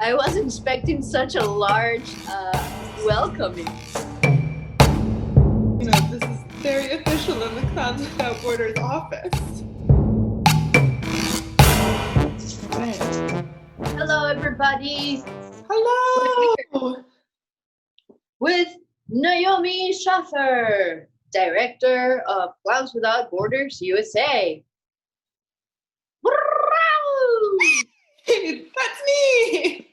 I was expecting such a large welcoming. This is very official in the Clowns Without Borders office. Right. Hello, everybody. Hello! With Naomi Shafer, Director of Clowns Without Borders USA. Hey, that's me!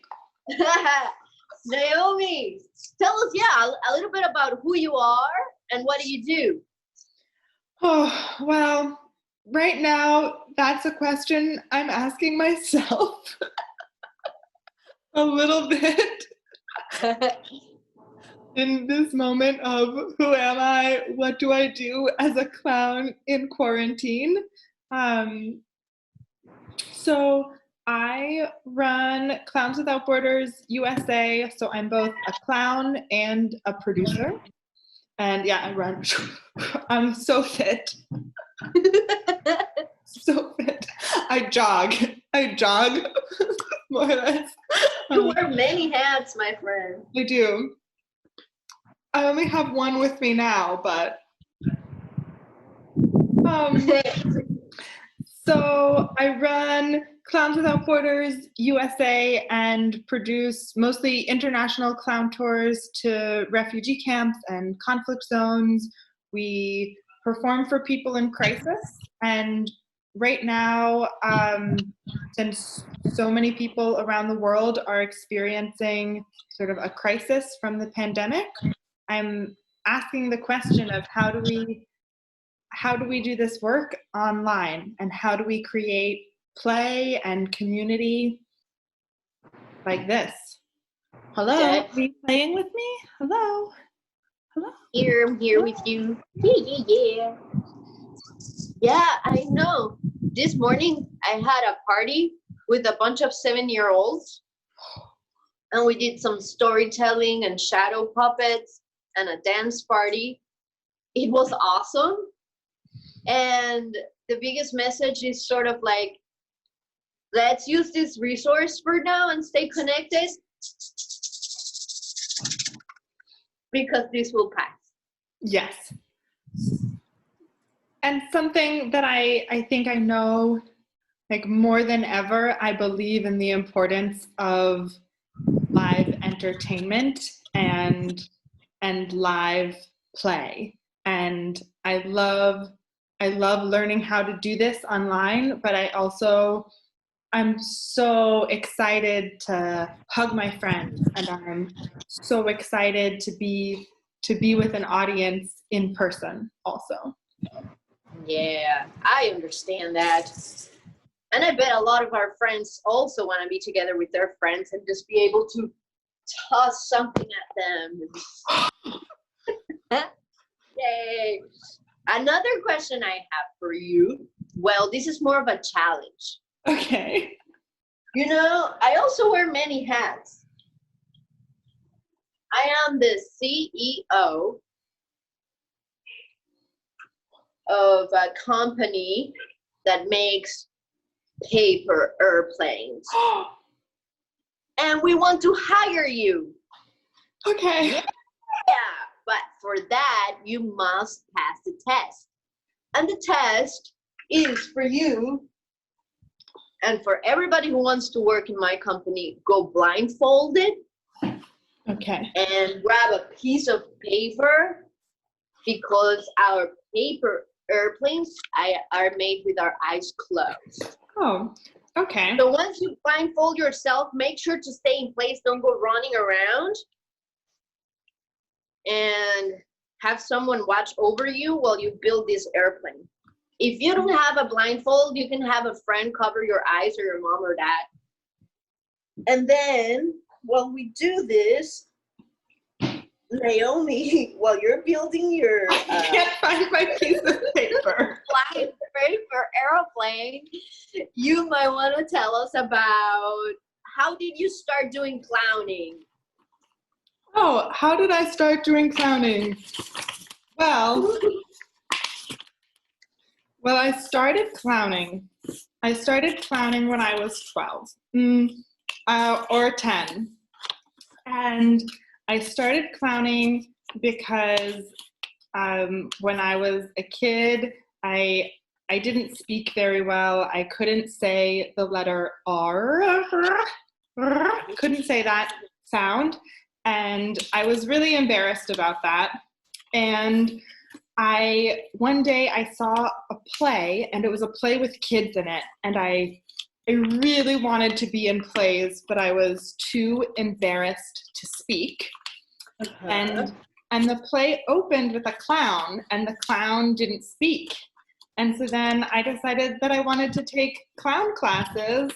Naomi, tell us, a little bit about who you are and what do you do? Oh, well, right now, that's a question I'm asking myself a little bit in this moment of who am I? What do I do as a clown in quarantine? So I run Clowns Without Borders USA, so I'm both a clown and a producer. And yeah, I'm so fit. So fit. I jog more or less. You wear many hats, my friend. I do. I only have one with me now, but so I run Clowns Without Borders USA and produce mostly international clown tours to refugee camps and conflict zones. We perform for people in crisis, and right now, since so many people around the world are experiencing sort of a crisis from the pandemic, I'm asking the question of how do we do this work online, and how do we create play and community like this? Hello, Okay. are you playing with me? Hello? Here, I'm here with you. Yeah. Yeah, I know. This morning I had a party with a bunch of 7-year-olds, and we did some storytelling and shadow puppets and a dance party. It was awesome. And the biggest message is sort of like, let's use this resource for now and stay connected, because this will pass. Yes. And something that I think I know, like more than ever, I believe in the importance of live entertainment and live play. And I love learning how to do this online, but I'm so excited to hug my friends, and I'm so excited to be with an audience in person also. Yeah, I understand that. And I bet a lot of our friends also want to be together with their friends and just be able to toss something at them. Yay. Another question I have for you. Well, this is more of a challenge. Okay. You know, I also wear many hats. I am the CEO of a company that makes paper airplanes. And we want to hire you. Okay. Yeah, but for that, you must pass the test. And the test is for you and for everybody who wants to work in my company. Go blindfolded. Okay. And grab a piece of paper, because our paper airplanes are made with our eyes closed. Oh, okay. So once you blindfold yourself, make sure to stay in place. Don't go running around. And have someone watch over you while you build this airplane. If you don't have a blindfold, you can have a friend cover your eyes, or your mom or dad. And then while we do this, Naomi, while you're building your I can't find my piece of paper. flying paper aeroplane, you might want to tell us about, how did you start doing clowning? Oh, how did I start doing clowning? Well, I started clowning when I was 12. or 10. And I started clowning because when I was a kid, I didn't speak very well. I couldn't say the letter R. Couldn't say that sound. And I was really embarrassed about that. And one day I saw a play, and it was a play with kids in it. And I really wanted to be in plays, but I was too embarrassed to speak. And the play opened with a clown, and the clown didn't speak. And so then I decided that I wanted to take clown classes,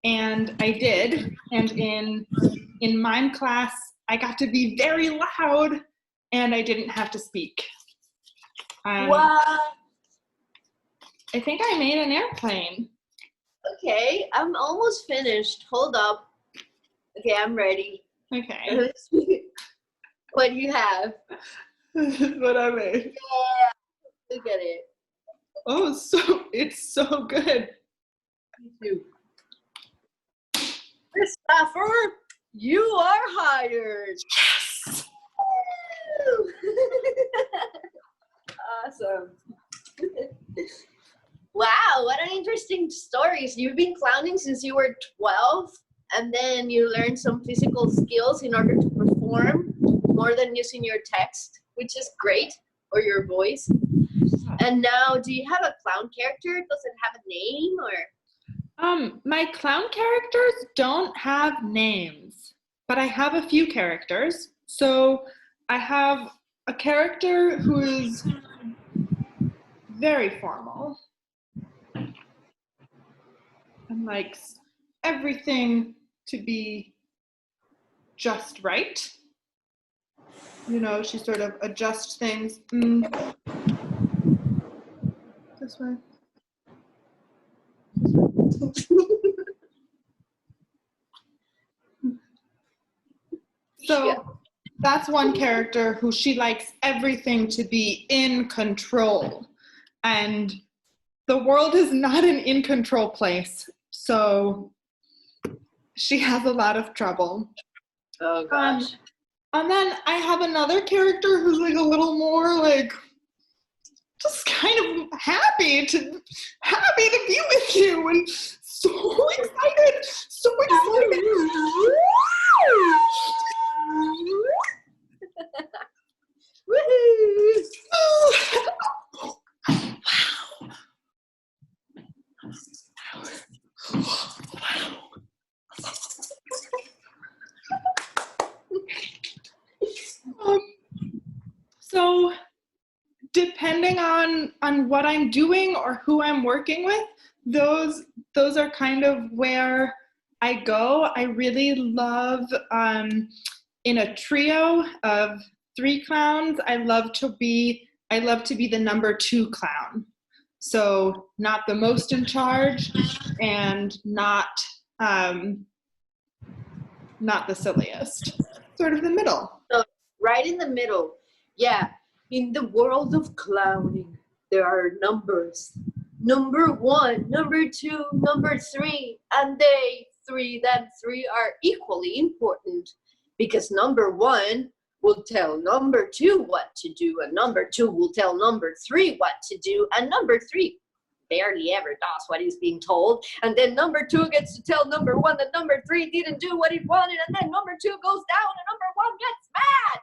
and I did. And in mime class, I got to be very loud, and I didn't have to speak. Wow. I think I made an airplane. Okay, I'm almost finished. Hold up. Okay, I'm ready. Okay. What do you have? What I made. Yeah, look at it. Oh, it's so good. Me too. Christopher, you are hired. Yes. Awesome. Wow, what an interesting story. So you've been clowning since you were 12, and then you learned some physical skills in order to perform more than using your text, which is great, or your voice. And now, do you have a clown character? Does it have a name, or? My clown characters don't have names, but I have a few characters. So I have a character who is very formal and likes everything to be just right. You know, she sort of adjusts things. This way. So Yeah. that's one character who she likes everything to be in control. And the world is not an in control place. So she has a lot of trouble. Oh gosh. And then I have another character who's like a little more like just kind of happy to be with you and so excited. Woohoo! So depending on what I'm doing or who I'm working with, those are kind of where I go. I really love in a trio of 3 clowns, I love to be the number 2 clown. So not the most in charge and not the silliest. Sort of the middle. So right in the middle. Yeah. In the world of clowning, there are numbers. Number 1, number 2, number 3, and they 3 are equally important, because number 1 will tell number 2 what to do, and number 2 will tell number 3 what to do, and number 3 barely ever does what he's being told, and then number 2 gets to tell number 1 that number 3 didn't do what he wanted, and then number 2 goes down and number 1 gets mad.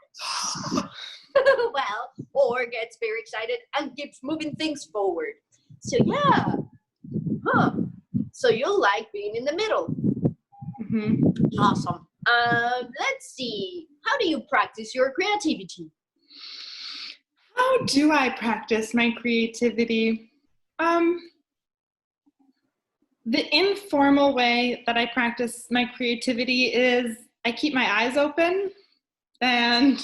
Well, or gets very excited and keeps moving things forward. So yeah. So you like being in the middle. Mm-hmm. Awesome. Let's see. How do you practice your creativity? How do I practice my creativity? The informal way that I practice my creativity is I keep my eyes open and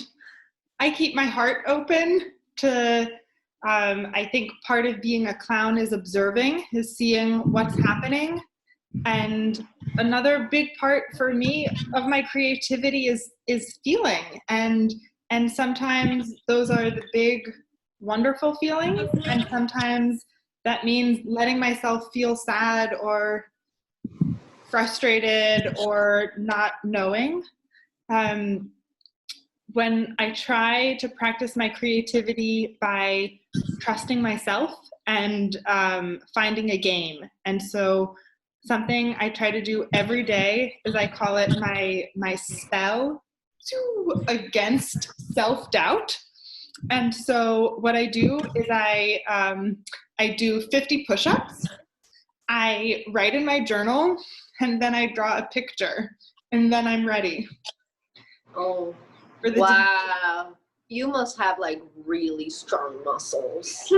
I keep my heart open to, I think part of being a clown is observing, is seeing what's happening. And another big part for me of my creativity is feeling. And sometimes those are the big, wonderful feelings. And sometimes that means letting myself feel sad or frustrated or not knowing. When I try to practice my creativity by trusting myself and finding a game. And so something I try to do every day is I call it my spell against self-doubt. And so what I do is I do 50 push-ups. I write in my journal, and then I draw a picture, and then I'm ready. Oh, for the wow. You must have like really strong muscles.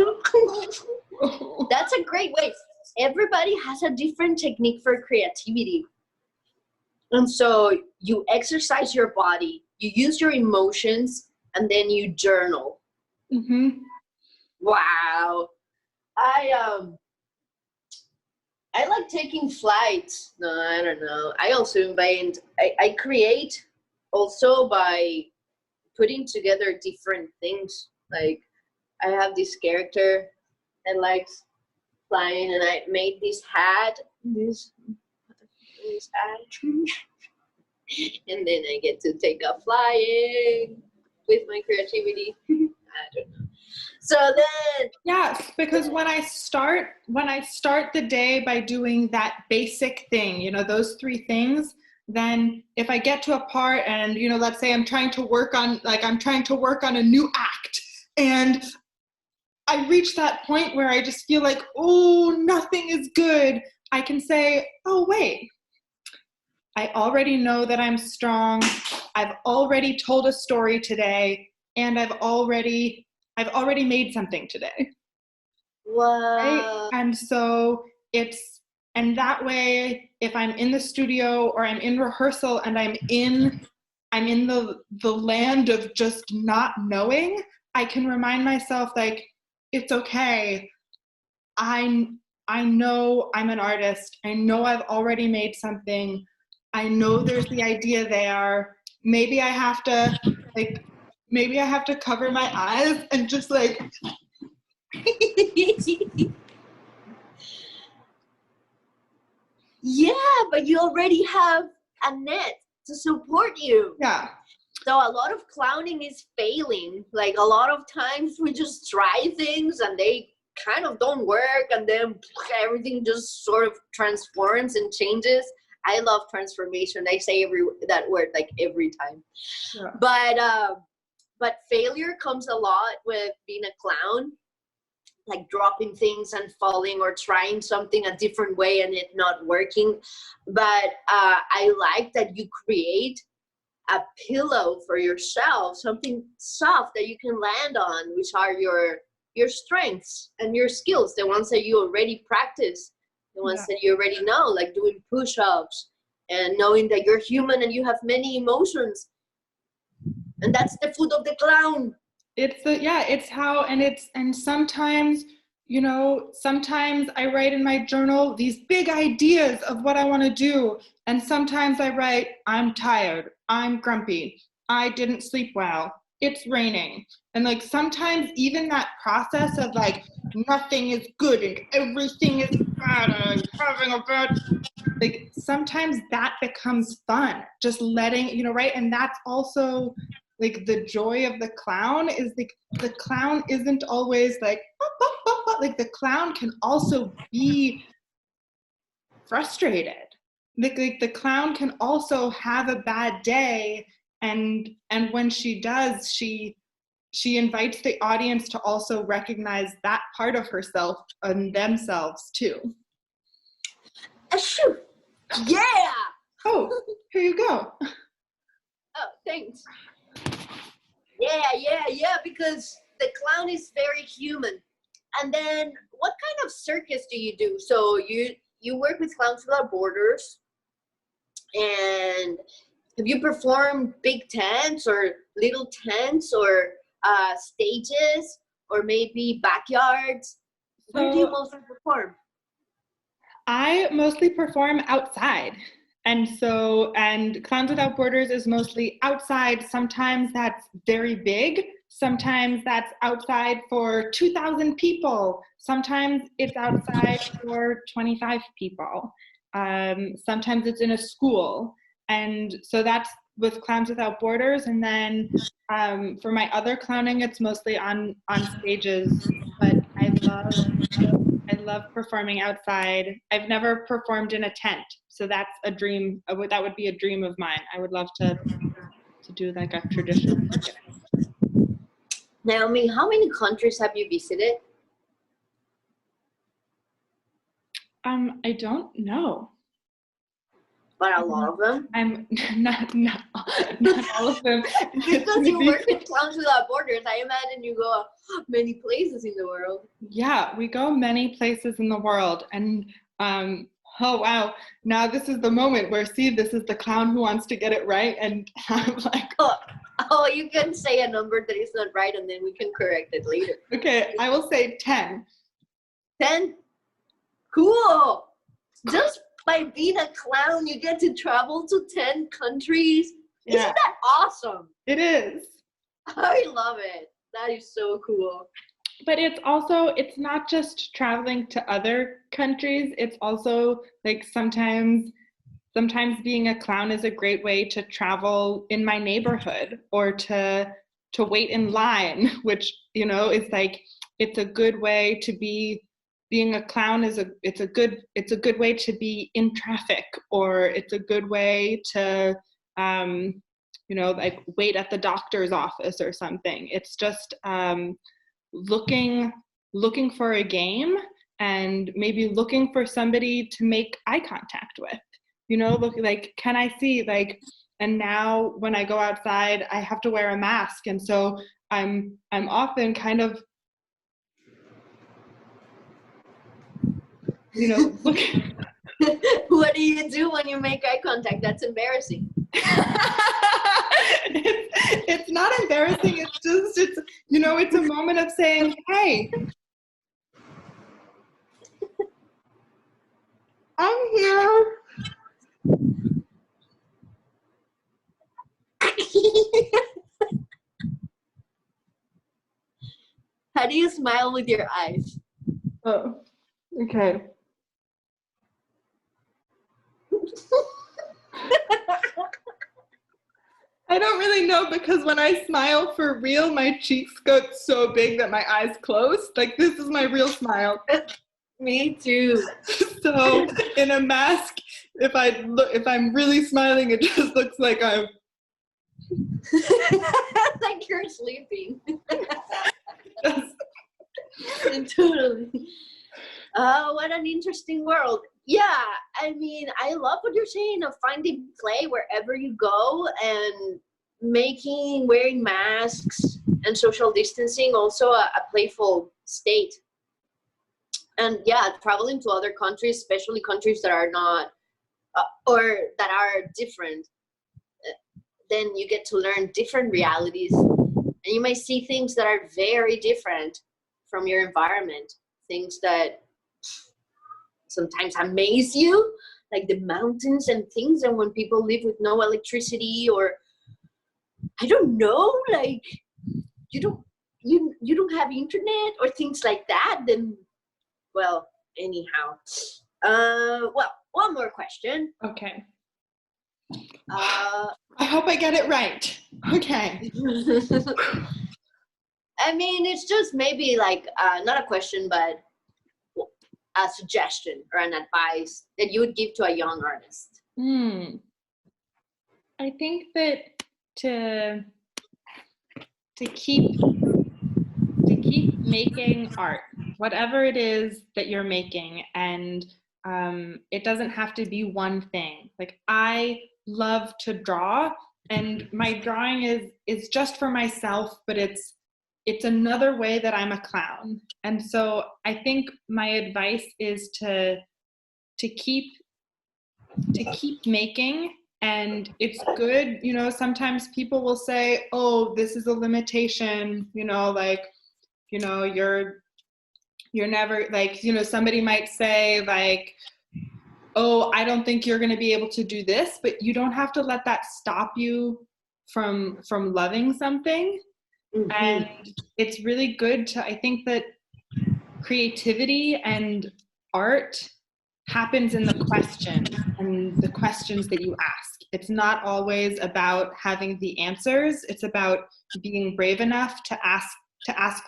That's a great way. Everybody has a different technique for creativity. And so you exercise your body, you use your emotions, and then you journal. Mm-hmm. Wow. I like taking flights. No, I don't know. I also invent, I create also by putting together different things. Like I have this character that likes flying, and I made this hat, this hat, and then I get to take off flying with my creativity. I don't know. So then, yes, because when I start the day by doing that basic thing, you know, those three things, then if I get to a part and, you know, let's say I'm trying to work on a new act, and I reach that point where I just feel like, oh, nothing is good, I can say, oh, wait, I already know that I'm strong. I've already told a story today, and I've already made something today. wow. Right? And so and that way, if I'm in the studio or I'm in rehearsal and I'm in the land of just not knowing, I can remind myself, like, it's okay. I know I'm an artist. I know I've already made something. I know there's the idea there. Maybe I have to cover my eyes and just like yeah, but you already have a net to support you. Yeah. So a lot of clowning is failing. Like a lot of times we just try things and they kind of don't work, and then everything just sort of transforms and changes. I love transformation. I say that word like every time. Yeah. But failure comes a lot with being a clown, like dropping things and falling or trying something a different way and it not working. But I like that you create a pillow for yourself, something soft that you can land on, which are your strengths and your skills, the ones that you already practice, the ones that you already know, like doing push-ups and knowing that you're human and you have many emotions. And that's the food of the clown. And sometimes, you know, sometimes I write in my journal these big ideas of what I want to do. And sometimes I write, I'm tired, I'm grumpy, I didn't sleep well, it's raining. And like sometimes even that process of like nothing is good and everything is bad and I'm having a bad, like sometimes that becomes fun, just letting, you know, right? And that's also like the joy of the clown is like the clown isn't always like like the clown can also be frustrated. Like the clown can also have a bad day, and when she does, she invites the audience to also recognize that part of herself and themselves too. Achoo! Yeah! Oh, here you go. Oh, thanks. Yeah, because the clown is very human. And then what kind of circus do you do? So you work with Clowns Without Borders, and have you performed big tents or little tents or stages or maybe backyards? Where do you mostly perform? I mostly perform outside. And Clowns Without Borders is mostly outside. Sometimes that's very big. Sometimes that's outside for 2,000 people. Sometimes it's outside for 25 people. sometimes it's in a school. And so that's with Clowns Without Borders. And then for my other clowning, it's mostly on stages, but I love performing outside. I've never performed in a tent, so that's a dream. That would be a dream of mine. I would love to do like a traditional circus. Naomi, how many countries have you visited? I don't know. But a lot of them? I'm not all of them. Because you work with Clowns Without Borders, I imagine you go many places in the world. Yeah, we go many places in the world. And oh wow, now this is the moment where, see, this is the clown who wants to get it right. And I'm like, oh, you can say a number that is not right and then we can correct it later. Okay, I will say 10. 10? Cool! Just by being a clown, you get to travel to 10 countries. Yeah. Isn't that awesome? It is. I love it. That is so cool. But it's not just traveling to other countries. It's also like sometimes being a clown is a great way to travel in my neighborhood, or to wait in line, which, you know, is like, it's a good way to be. Being a clown it's a good way to be in traffic, or it's a good way to you know, like wait at the doctor's office or something. It's just looking for a game, and maybe looking for somebody to make eye contact with, you know, look like, can I see, like, and now when I go outside I have to wear a mask, and so I'm often kind of, you know, what do you do when you make eye contact? That's embarrassing. It's not embarrassing. It's you know, it's a moment of saying, hey, I'm here. How do you smile with your eyes? Oh, okay. I don't really know, because when I smile for real, my cheeks go so big that my eyes close. Like, this is my real smile. Me too. So in a mask, if I'm really smiling, it just looks like I'm like you're sleeping. Totally. What an interesting world. Yeah, I mean, I love what you're saying of finding play wherever you go, and wearing masks and social distancing also a playful state. And yeah, traveling to other countries, especially countries that are not or that are different, then you get to learn different realities, and you might see things that are very different from your environment, things that sometimes amaze you, like the mountains and things, and when people live with no electricity, or I don't know, like you don't have internet or things like that, then, well, anyhow. Well, one more question. Okay. I hope I get it right. Okay. I mean, it's just maybe like not a question, but a suggestion or an advice that you would give to a young artist. I think that to keep making art, whatever it is that you're making, and it doesn't have to be one thing. Like, I love to draw, and my drawing is just for myself, but it's another way that I'm a clown. And so I think my advice is to keep making. And it's good, you know, sometimes people will say, oh, this is a limitation, you know, like, you know, you're never, like, you know, somebody might say like, oh, I don't think you're going to be able to do this, but you don't have to let that stop you from loving something. Mm-hmm. And it's really good to, I think that creativity and art happens in the questions and the questions that you ask. It's not always about having the answers. It's about being brave enough to ask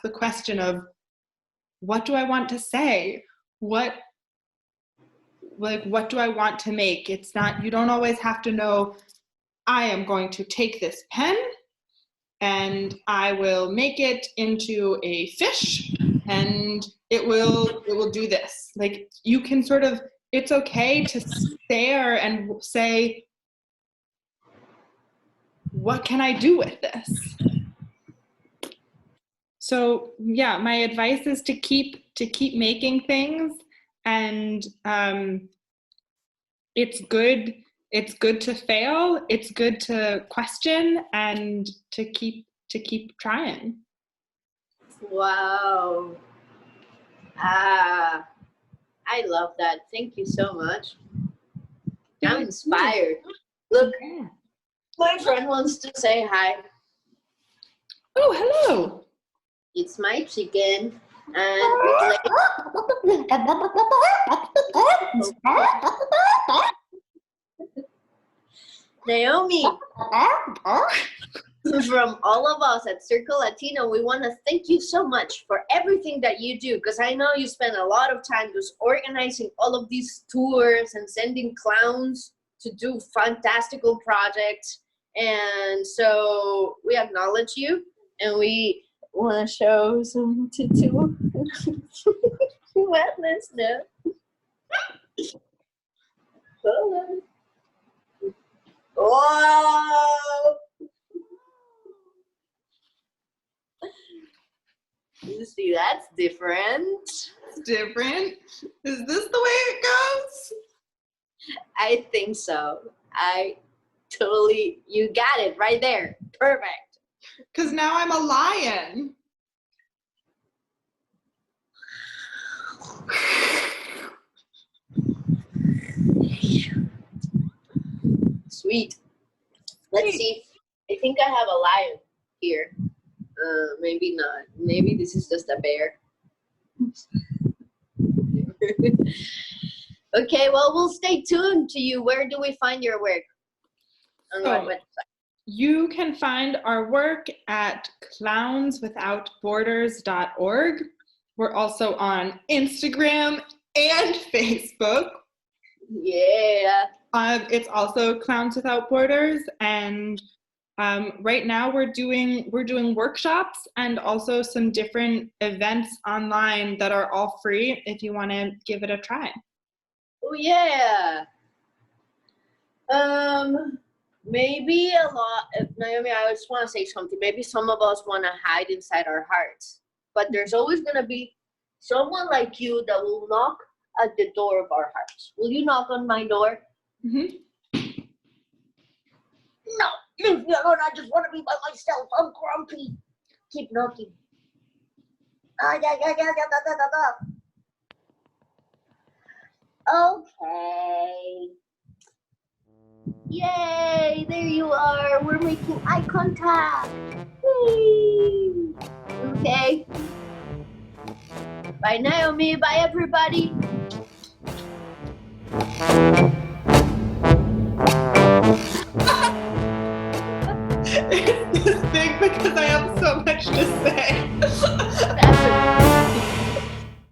the question of, what do I want to say? What do I want to make? It's not, you don't always have to know, I am going to take this pen and I will make it into a fish and it will do this. Like, you can sort of, it's okay to stare and say, what can I do with this? So yeah, my advice is to keep making things, and it's good to fail, it's good to question, and to keep trying. Wow. I love that. Thank you so much. I'm inspired. Look, my friend wants to say hi. Oh, hello. It's my chicken. And Naomi, from all of us at Circo Latino, we want to thank you so much for everything that you do, because I know you spend a lot of time just organizing all of these tours and sending clowns to do fantastical projects. And so we acknowledge you, and we want to show some tutu wetness now. Whoa! You see, that's different. It's different. Is this the way it goes? I think so. You got it right there. Perfect. Because now I'm a lion. Sweet. Let's see. I think I have a lion here. Maybe not. Maybe this is just a bear. Okay, well, we'll stay tuned to you. Where do we find your work? On what website? You can find our work at clownswithoutborders.org. We're also on Instagram and Facebook. Yeah. It's also Clowns Without Borders, and right now we're doing workshops and also some different events online that are all free if you want to give it a try. Oh yeah. Maybe a lot. Naomi, I just want to say something. Maybe some of us want to hide inside our hearts, but there's always going to be someone like you that will knock at the door of our hearts. Will you knock on my door? Mm-hmm. No, leave me alone. I just want to be by myself. I'm grumpy. Keep knocking. Okay. Yay, there you are. We're making eye contact. Whee! Okay. Bye, Naomi. Bye, everybody. It's this big because I have so much to say.